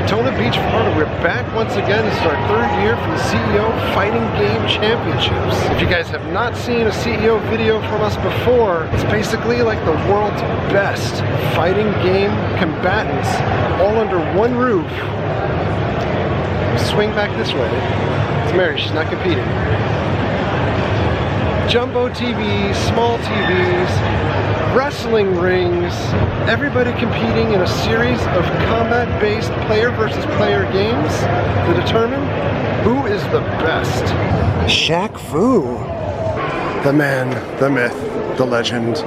Daytona Beach, Florida. We're back once again. This is our third year for the CEO Fighting Game Championships. If you guys have not seen a CEO video from us before, it's basically like the world's best fighting game combatants all under one roof. Swing back this way. It's Mary, she's not competing. Jumbo TVs, small TVs, wrestling rings, everybody competing in a series of combat-based player versus player games to determine who is the best. Shaq Fu. The man, the myth, the legend,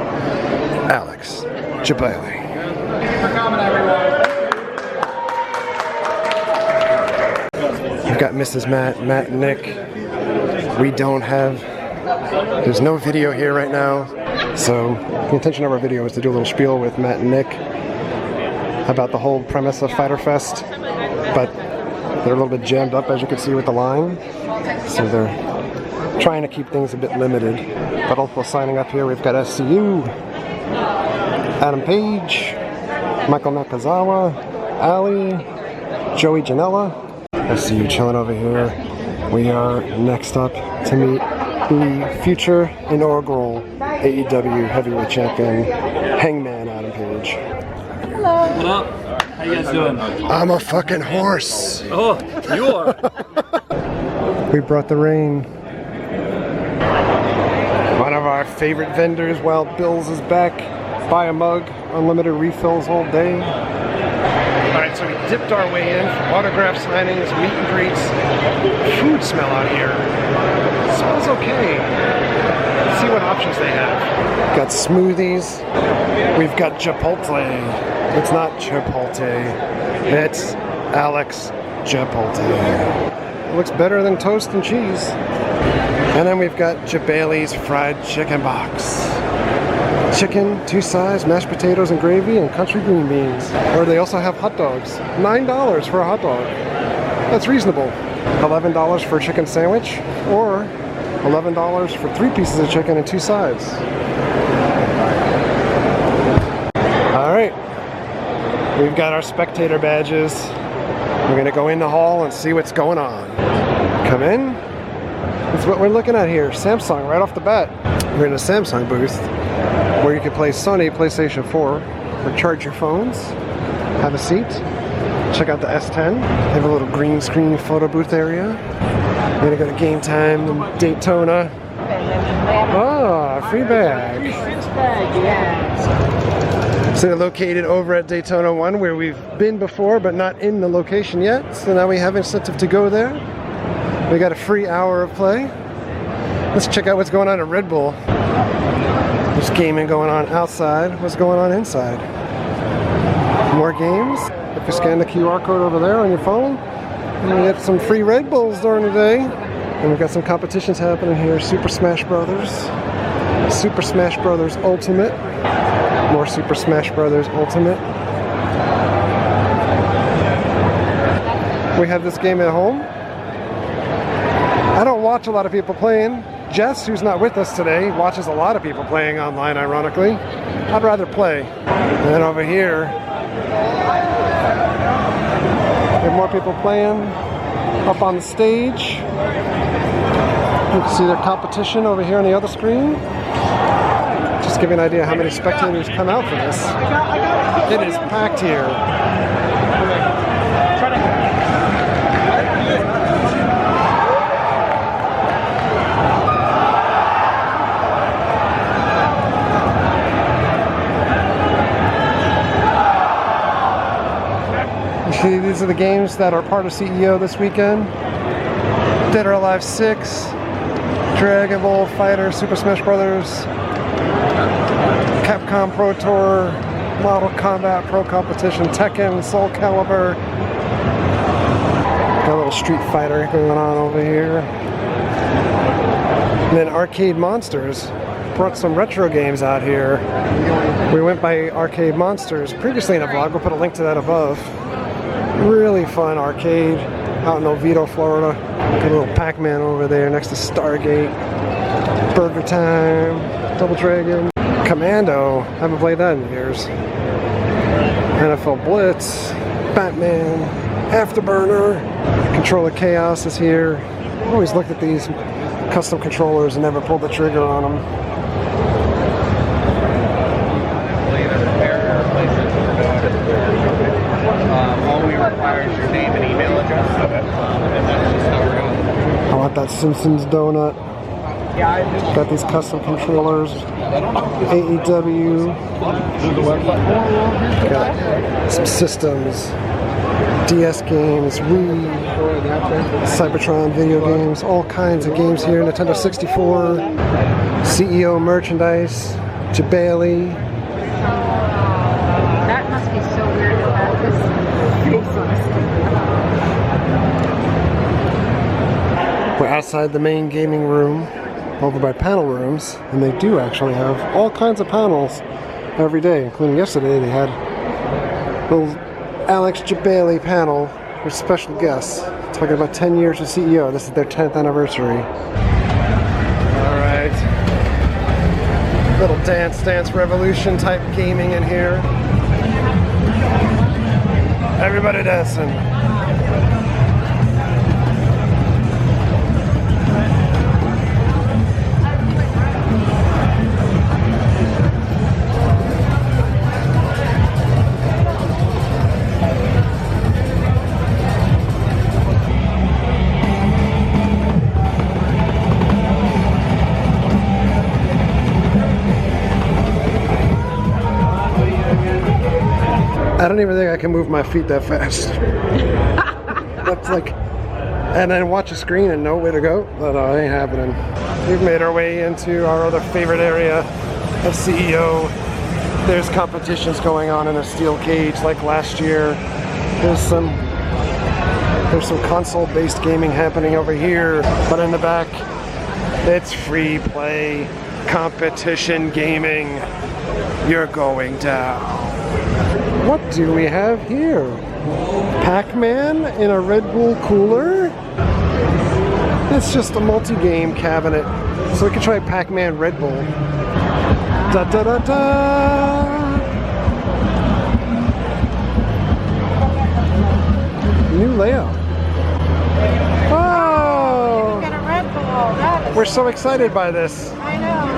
Alex Jabali. Thank you for coming, everyone. You've got Mrs. Matt and Nick. We don't have, there's no video here right now. So the intention of our video is to do a little spiel with Matt and Nick about the whole premise of Fyter Fest, but they're a little bit jammed up, as you can see, with the line. So they're trying to keep things a bit limited. But also signing up here, we've got SCU, Adam Page, Michael Nakazawa, Ali, Joey Janela. SCU chilling over here. We are next up to meet the future inaugural AEW Heavyweight Champion, Hangman Adam Page. Hello. What up? How you guys doing? I'm a fucking horse. Oh, you are. We brought the rain. One of our favorite vendors, Wild Bill's, is back. Buy a mug, unlimited refills all day. Alright, so we dipped our way in for autograph signings, meet and greets. Food smell out here. It smells okay. Let's see what options they have. Got smoothies. We've got Chipotle. It's not Chipotle. It's Alex Chipotle. It looks better than toast and cheese. And then we've got Jabali's fried chicken box. Chicken, 2 sides, mashed potatoes and gravy, and country green beans. Or they also have hot dogs. $9 for a hot dog. That's reasonable. $11 for a chicken sandwich, or $11 for 3 pieces of chicken and 2 sides. Alright. We've got our spectator badges. We're going to go in the hall and see what's going on. Come in. That's what we're looking at here. Samsung right off the bat. We're in a Samsung booth where you can play Sony PlayStation 4 or charge your phones. Have a seat. Check out the S10. They have a little green screen photo booth area. We're gonna go to Game Time in Daytona. Ah, free bag. So they're located over at Daytona 1, where we've been before but not in the location yet. So now we have incentive to go there. We got a free hour of play. Let's check out what's going on at Red Bull. There's gaming going on outside. What's going on inside? More games. If you scan the QR code over there on your phone, you can get some free Red Bulls during the day. And we've got some competitions happening here. Super Smash Brothers. Super Smash Brothers Ultimate. More Super Smash Brothers Ultimate. We have this game at home. I don't watch a lot of people playing. Jess, who's not with us today, watches a lot of people playing online, ironically. I'd rather play. And then over here, we have more people playing up on the stage. You can see their competition over here on the other screen. Just to give you an idea how many spectators come out for this. It is packed here. These are the games that are part of CEO this weekend. Dead or Alive 6, Dragon Ball Fighter, Super Smash Brothers, Capcom Pro Tour, Mortal Kombat Pro Competition, Tekken, Soul Calibur. Got a little Street Fighter going on over here. And then Arcade Monsters brought some retro games out here. We went by Arcade Monsters previously in a vlog. We'll put a link to that above. Really fun arcade out in Oviedo, Florida. Got a little Pac-Man over there next to Stargate. Burger Time, Double Dragon. Commando, haven't played that in years. NFL Blitz, Batman, Afterburner. Controller Chaos is here. I've always looked at these custom controllers and never pulled the trigger on them. All we require is your name and email address. And that's just how we're going. I want that Simpsons donut. Got these custom controllers. AEW. Got some systems. DS games, Wii, Cybertron video games, all kinds of games here. Nintendo 64, CEO merchandise, Jabali. That must be so weird to have this face on a stick. We're outside the main gaming room, over by panel rooms, and they do actually have all kinds of panels every day, including yesterday they had little Alex Jabali panel with special guests talking about 10 years as CEO. This is their 10th anniversary. Alright. Little Dance Revolution type gaming in here. Everybody dancing. I don't even think I can move my feet that fast. That's like, and then watch a screen and know where to go. No, it ain't happening. We've made our way into our other favorite area of CEO. There's competitions going on in a steel cage like last year. There's some console-based gaming happening over here, but in the back, it's free play, competition gaming. You're going down. What do we have here? Pac-Man in a Red Bull cooler? It's just a multi-game cabinet. So we can try Pac-Man Red Bull. Da da da da! New layout. Oh! Got a Red Bull. That is We're so excited by this. I know.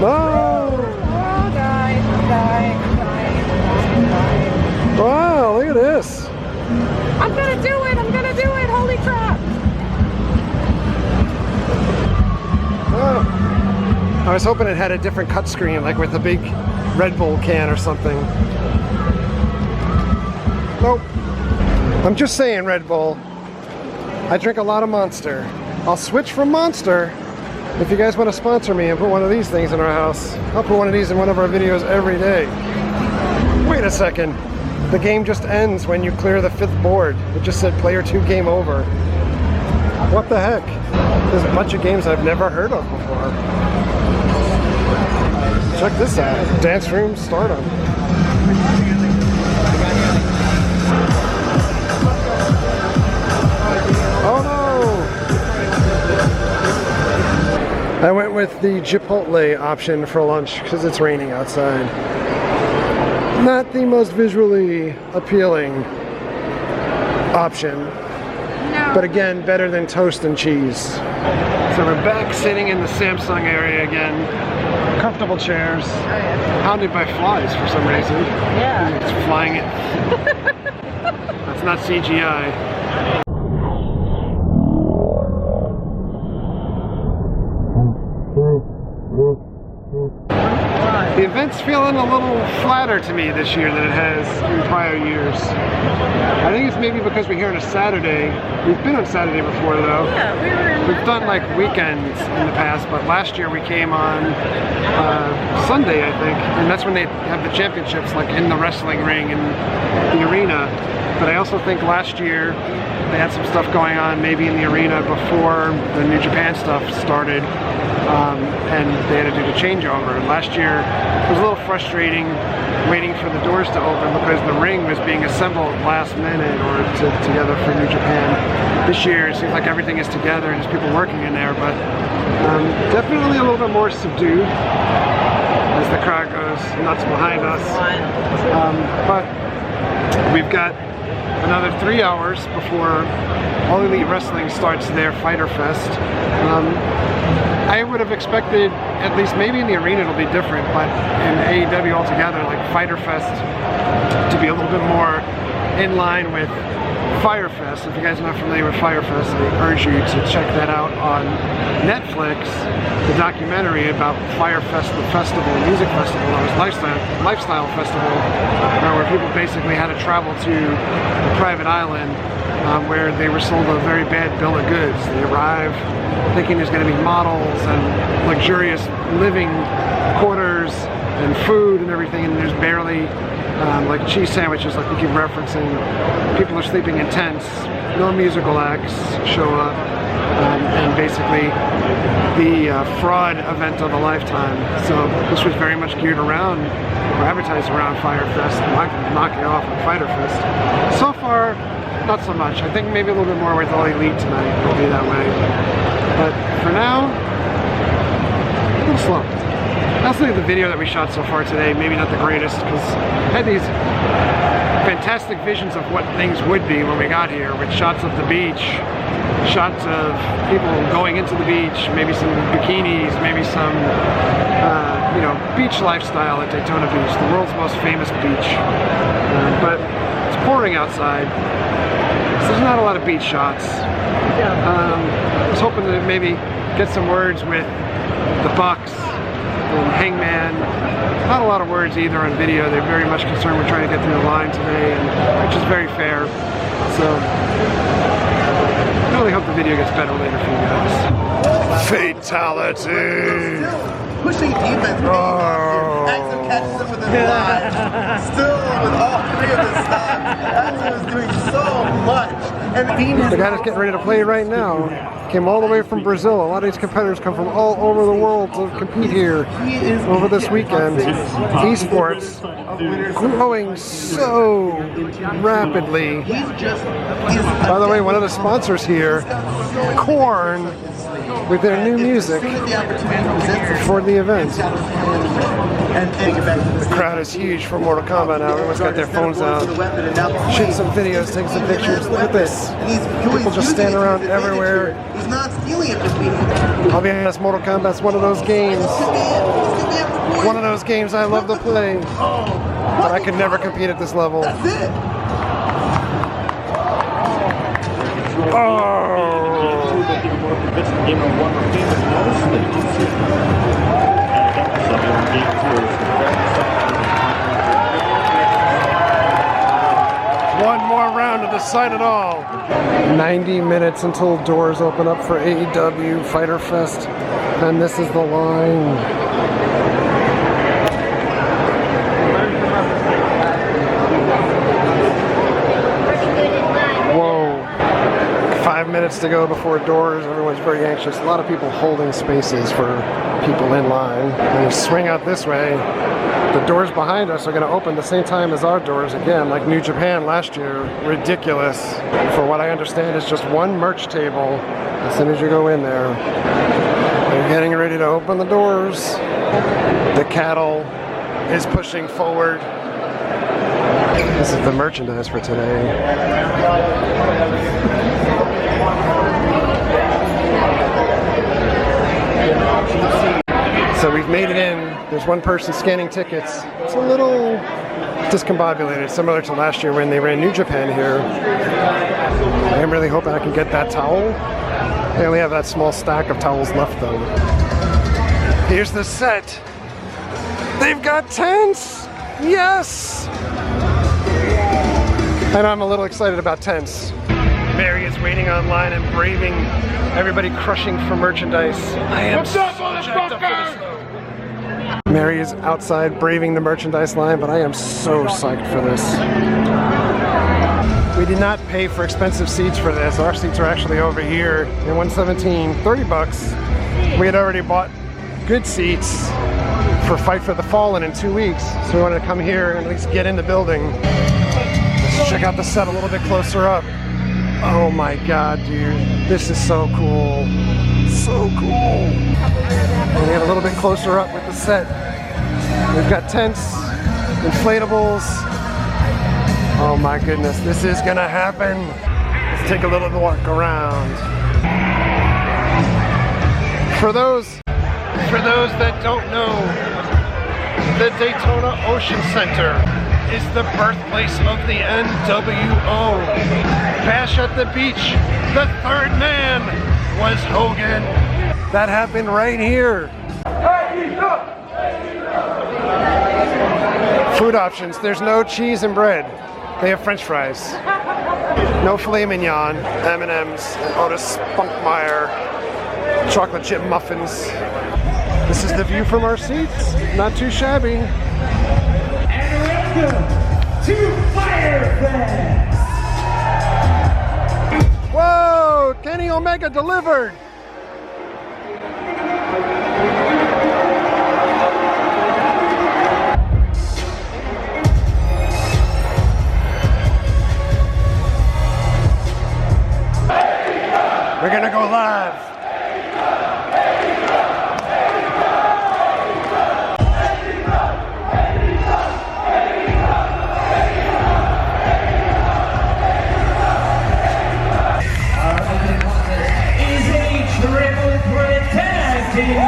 Oh! Oh, guys, I'm dying. Wow, look at this. I'm gonna do it! I'm gonna do it! Holy crap! Oh. I was hoping it had a different cut screen, like with a big Red Bull can or something. Nope. I'm just saying, Red Bull. I drink a lot of Monster. I'll switch from Monster if you guys want to sponsor me and put one of these things in our house. I'll put one of these in one of our videos every day. Wait a second. The game just ends when you clear the 5th board. It just said player 2 game over. What the heck? There's a bunch of games I've never heard of before. Check this out. Dance Room Stardom. Oh no! I went with the Chipotle option for lunch because it's raining outside. Not the most visually appealing option, No. but again, better than toast and cheese. So we're back sitting in the Samsung area again. Comfortable chairs, hounded by flies for some reason. Yeah. It's flying it. That's not CGI. The event's feeling a little flatter to me this year than it has in prior years. I think it's maybe because we're here on a Saturday. We've been on Saturday before though. Yeah, we were in We've done like weekends in the past, but last year we came on Sunday, I think, and that's when they have the championships like in the wrestling ring in the arena. But I also think last year they had some stuff going on maybe in the arena before the New Japan stuff started. And they had to do the changeover. Last year it was a little frustrating waiting for the doors to open because the ring was being assembled last minute or together for New Japan. This year it seems like everything is together and there's people working in there, but definitely a little bit more subdued as the crowd goes nuts behind us. But we've got another 3 hours before All Elite Wresting starts their Fyter Fest. I would have expected, at least maybe in the arena it'll be different, but in AEW altogether, like Fyter Fest, to be a little bit more in line with Fyter Fest. If you guys are not familiar with Fyter Fest, I urge you to check that out on Netflix, the documentary about Fyter Fest, the festival, music festival, it was lifestyle festival, where people basically had to travel to a private island where they were sold a very bad bill of goods. They arrive thinking there's going to be models and luxurious living quarters and food and everything, and there's barely like cheese sandwiches like we keep referencing. People are sleeping in tents, no musical acts show up, and basically the fraud event of a lifetime. So this was very much geared around, or advertised around Fyter Fest, knocking off on Fyter Fest. So far, not so much. I think maybe a little bit more with All Elite tonight, it'll be that way. But for now, a little slow. Honestly, the video that we shot so far today, maybe not the greatest, because I had these fantastic visions of what things would be when we got here, with shots of the beach, shots of people going into the beach, maybe some bikinis, maybe some, you know, beach lifestyle at Daytona Beach, the world's most famous beach. But it's pouring outside, so there's not a lot of beach shots. I was hoping to maybe get some words with the Bucks and Hangman. Not a lot of words either on video. They're very much concerned with trying to get through the line today, and, which is very fair. So I really hope the video gets better later for you guys. Fatality! Pushing defense, Axel catches him with his line. Still with all three of his stops. Axel is doing so much. And the guy that's getting ready to play right now came all the way from Brazil. A lot of these competitors come from all over the world to compete here over this weekend. Esports growing so rapidly. By the way, one of the sponsors here, Korn, with their new music for the event. The crowd is huge for Mortal Kombat now. Everyone's got their phones out, shooting some videos, taking some pictures. Look at this. People just stand around everywhere. He's not stealing it from me. I'll be honest, Mortal Kombat's one of those games. One of those games I love to play, but I could never compete at this level. One more round to decide it all. 90 minutes until doors open up for AEW Fyter Fest, and this is the line. Whoa. 5 minutes to go before doors. Everyone's very anxious. A lot of people holding spaces for people in line. And you swing out this way. The doors behind us are going to open the same time as our doors again, like New Japan last year. Ridiculous. For what I understand, it's just one merch table as soon as you go in there. They're getting ready to open the doors. The cattle is pushing forward. This is the merchandise for today. So we've made it in. There's one person scanning tickets. It's a little discombobulated, similar to last year when they ran New Japan here. I am really hoping I can get that towel. I only have that small stack of towels left though. Here's the set. They've got tents! Yes! I know I'm a little excited about tents. Mary is waiting online and braving everybody crushing for merchandise. I am so jacked up for this though. Mary is outside braving the merchandise line, but I am so psyched for this. We did not pay for expensive seats for this. Our seats are actually over here in 117, 30 bucks. We had already bought good seats for Fight for the Fallen in 2 weeks, so we wanted to come here and at least get in the building. Let's check out the set a little bit closer up. Oh my god, dude. This is so cool. So cool. And we get a little bit closer up with the set. We've got tents, inflatables, Oh my goodness, this is gonna happen. Let's take a little walk around. For those that don't know, the Daytona Ocean Center is the birthplace of the NWO. Bash at the Beach, the third man was Hogan. That happened right here. Food options, there's no cheese and bread. They have French fries. No filet mignon, M&M's, Otis Spunkmeyer, chocolate chip muffins. This is the view from our seats. Not too shabby. And welcome to Fyter Fest! Whoa! Kenny Omega delivered! We're gonna go live. Is a triple threat tag team.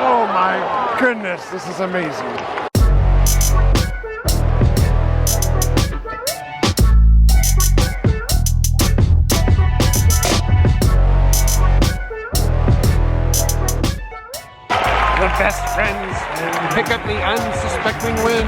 Oh my goodness, this is amazing. The best friends and pick up the unsuspecting win.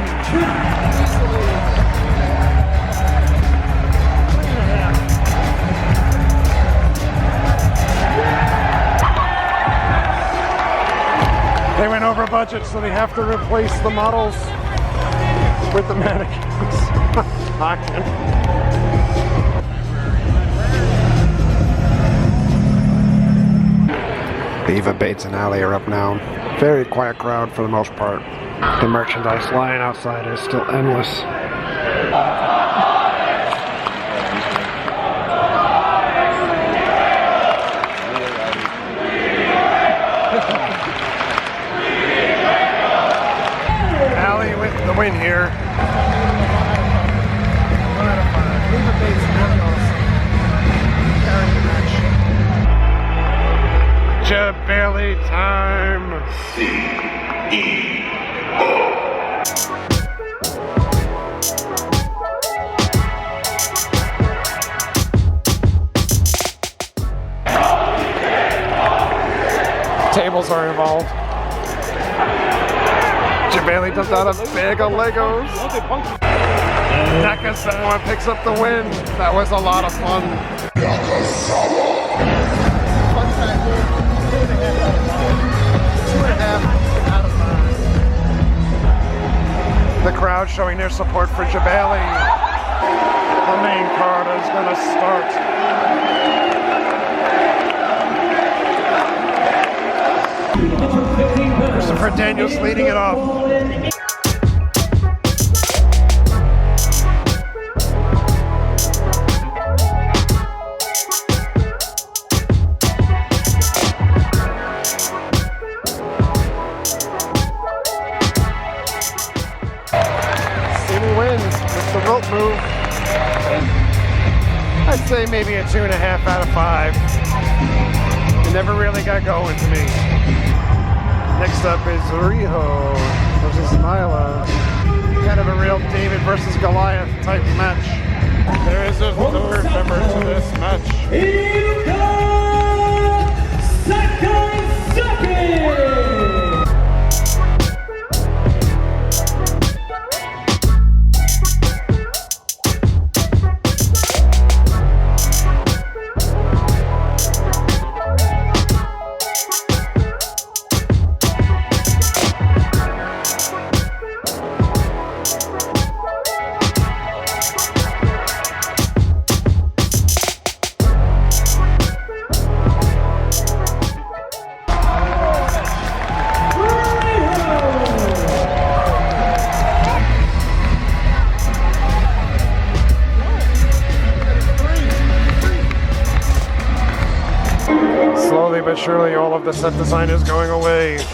They went over budget, so they have to replace the models with the mannequins. Eva Bates and Allie are up now. Very quiet crowd for the most part. The merchandise line outside is still endless. Allie with the win here. Eva Bates and Allie also carrying the match. Bailey time. Tables are involved. Bailey dumped out a bag of Legos. Nakazawa picks up the win. That was a lot of fun. Fun fact here, 2.5 out of 5. The crowd showing their support for Jabali. The main card is going to start. Christopher Daniels leading it off. Cena wins with the rope move. I'd say maybe a 2.5 out of 5. It never really got going to me. Next up is Riho versus Nyla. Kind of a real David versus Goliath type match. There is a third member to this match. surely all of the set design is going away.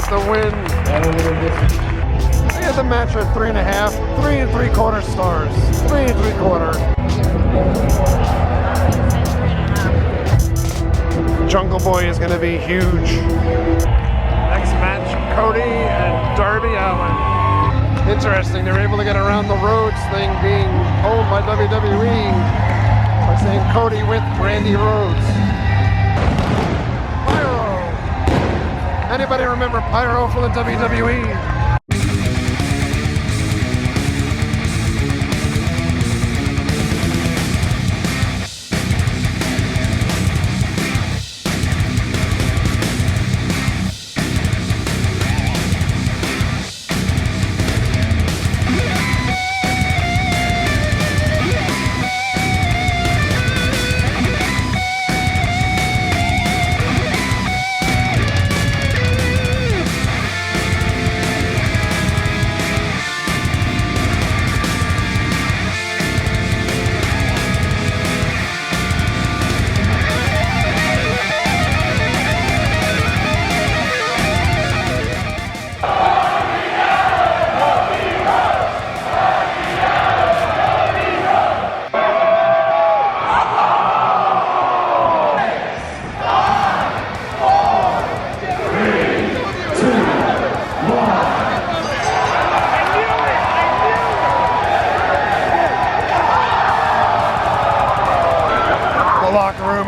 The win. I had the match at 3.5, 3 3/4 stars, 3 3/4. Jungle Boy is going to be huge. Next match, Cody and Darby Allin. Interesting, they're able to get around the Rhodes thing being owned by WWE by saying Cody with Randy Rhodes. Anybody remember Pyro from the WWE?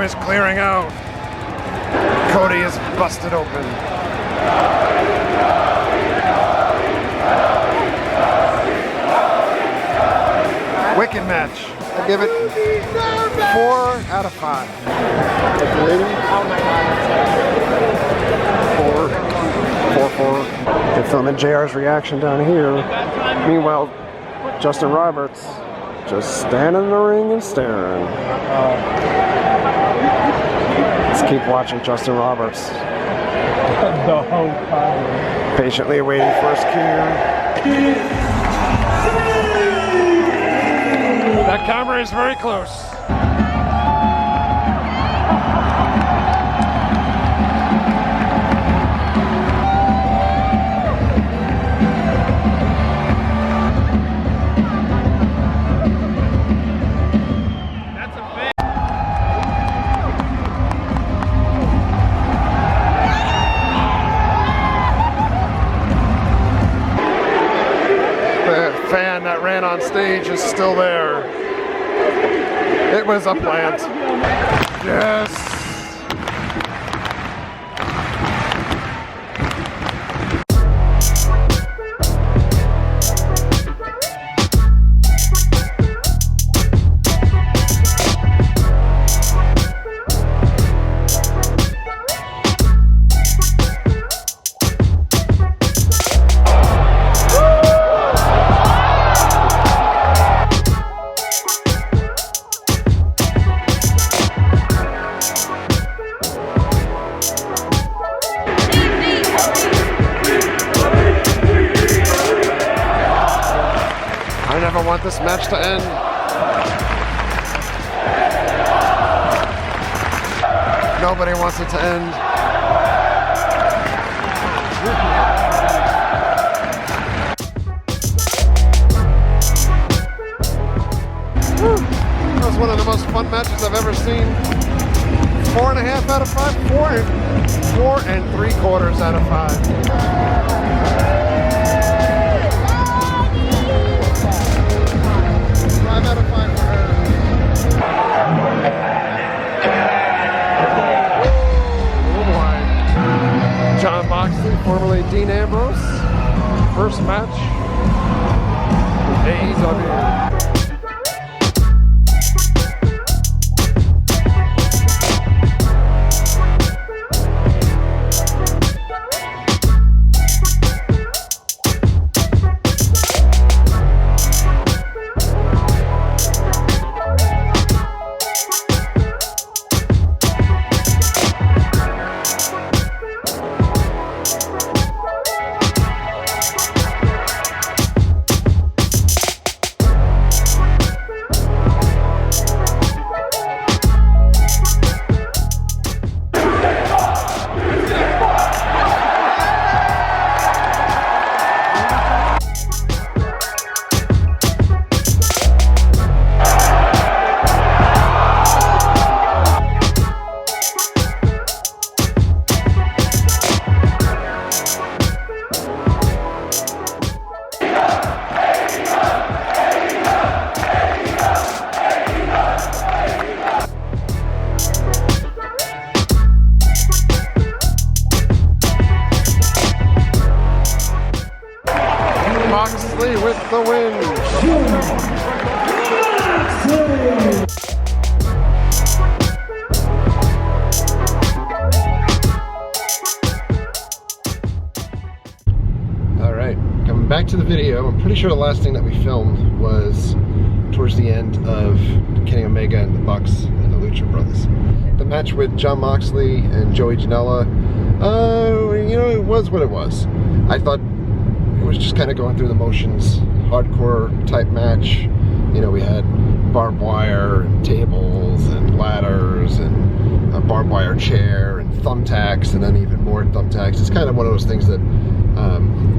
Is clearing out. Cody is busted open. Wicked match. I give it 4 out of 5. Four. They're filming JR's reaction down here. Meanwhile, Justin Roberts just standing in the ring and staring. Let's keep watching Justin Roberts. The whole time. Patiently awaiting first cue. That camera is very close. Fan that ran on stage is still there. It was a plant. Yes. I want this match to end. Nobody wants it to end. That was one of the most fun matches I've ever seen. 4.5 out of 5. 4 and 3/4 out of 5. 5 out of 5 for her. Oh boy. Jon Moxley, formerly Dean Ambrose. First match. AEW. Moxley with the win. All right, coming back to the video. I'm pretty sure the last thing that we filmed was towards the end of Kenny Omega and the Bucks and the Lucha Brothers. The match with Jon Moxley and Joey Janela, you know, it was what it was. I thought it was just kind of going through the motions, hardcore type match. You know, we had barbed wire and tables and ladders and a barbed wire chair and thumbtacks and then even more thumbtacks. It's kind of one of those things that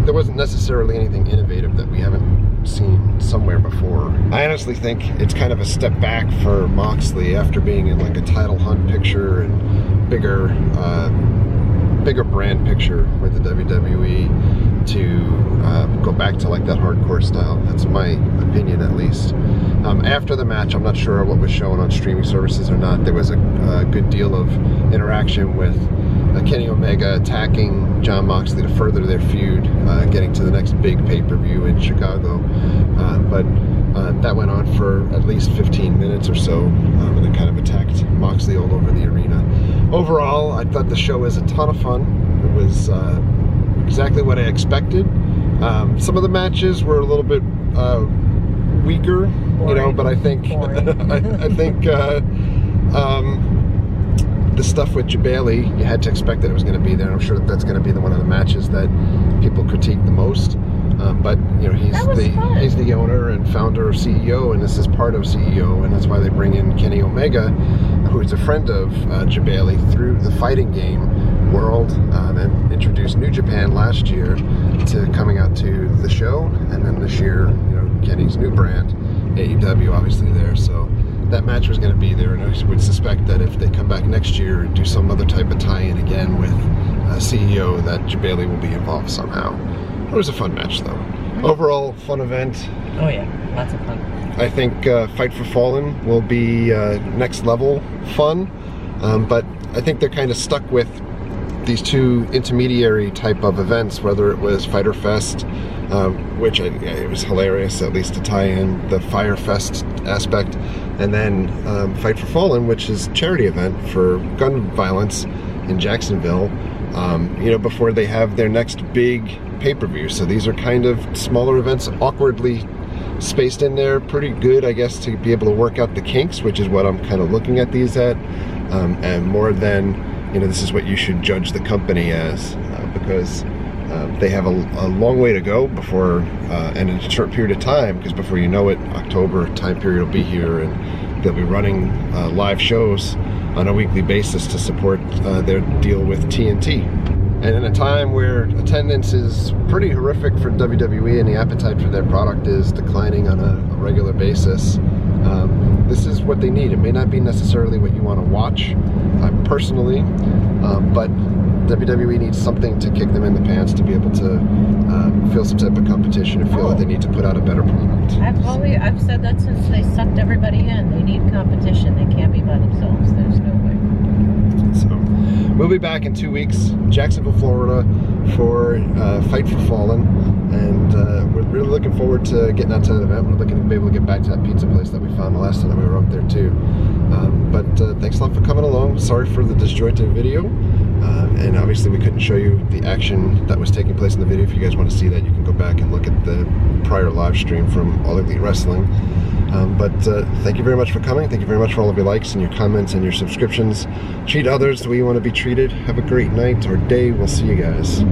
there wasn't necessarily anything innovative that we haven't seen somewhere before. I honestly think it's kind of a step back for Moxley after being in like a title hunt picture and bigger brand picture with the WWE to go back to like that hardcore style. That's my opinion, at least. After the match, I'm not sure what was shown on streaming services or not. There was a good deal of interaction with Kenny Omega attacking Jon Moxley to further their feud, getting to the next big pay-per-view in Chicago. But that went on for at least 15 minutes or so, and it kind of attacked Moxley all over the arena. Overall, I thought the show was a ton of fun. It was exactly what I expected. Some of the matches were a little bit weaker, you know, but I think I think the stuff with Jabali, you had to expect that it was going to be there. I'm sure that's going to be one of the matches that people critique the most. But you know, he's the owner and founder of CEO, and this is part of CEO, and that's why they bring in Kenny Omega, who is a friend of Jabali through the fighting game world, and introduced New Japan last year to coming out to the show, and then this year, you know, Kenny's new brand, AEW, obviously there. So that match was going to be there, and I would suspect that if they come back next year and do some other type of tie-in again with CEO, that Jabali will be involved somehow. It was a fun match, though. Overall, fun event. Oh yeah, lots of fun. I think Fight for Fallen will be next level fun, but I think they're kind of stuck with these two intermediary type of events, whether it was Fyter Fest, which it was hilarious, at least to tie in the Fyter Fest aspect, and then Fight for Fallen, which is a charity event for gun violence in Jacksonville, you know, before they have their next big pay-per-view. So these are kind of smaller events, awkwardly spaced in there, pretty good, I guess, to be able to work out the kinks, which is what I'm kind of looking at these at, and more than, you know, this is what you should judge the company as, because they have a long way to go before, and in a short period of time, because before you know it, October time period will be here, and they'll be running live shows on a weekly basis to support their deal with TNT. And in a time where attendance is pretty horrific for WWE and the appetite for their product is declining on a regular basis, this is what they need. It may not be necessarily what you want to watch, personally, but WWE needs something to kick them in the pants to be able to feel some type of competition and feel that they need to put out a better product. I've said that since they sucked everybody in. They need competition. They can't be by themselves. There's no way. So we'll be back in 2 weeks, Jacksonville, Florida, for Fight for Fallen, and we're really looking forward to getting out to that event. We're looking to be able to get back to that pizza place that we found the last time that we were up there too. But thanks a lot for coming along. Sorry for the disjointed video. And obviously we couldn't show you the action that was taking place in the video. If you guys want to see that, you can go back and look at the prior live stream from All Elite Wresting. But thank you very much for coming. Thank you very much for all of your likes and your comments and your subscriptions. Treat others the way you want to be treated. Have a great night or day. We'll see you guys.